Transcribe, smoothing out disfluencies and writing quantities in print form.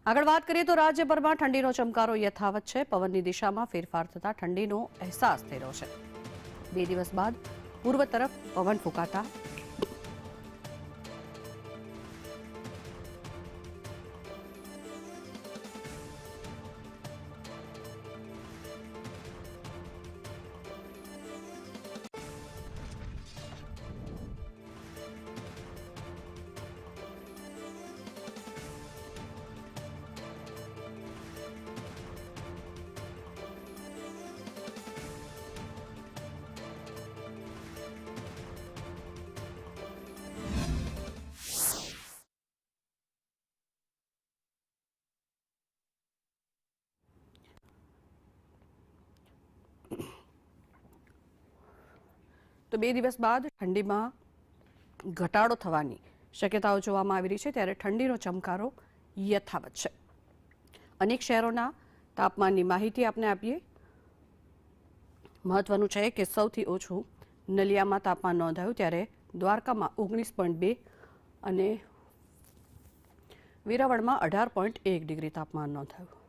આગળ વાત કરીએ તો રાજ્યભરમાં ઠંડીનો ચમકારો યથાવત છે। પવનની દિશામાં ફેરફાર થતા ઠંડીનો અહેસાસ થઈ રહ્યો છે। 2 દિવસ બાદ પૂર્વ તરફ પવન ફૂંકાતા તો 2 દિવસ બાદ ઠંડીમાં ઘટાડો થવાની શક્યતાઓ જોવામાં આવી રહી છે, ત્યારે ઠંડીનો ચમકારો યથાવત છે। અનેક શહેરોના તાપમાનની માહિતી આપને આપીએ। મહત્વનું છે કે સૌથી ઓછું નલિયામાં તાપમાન નોંધાયું, ત્યારે દ્વારકામાં 19.2 અને વેરાવળમાં 18.1 ડિગ્રી તાપમાન નોંધાયું।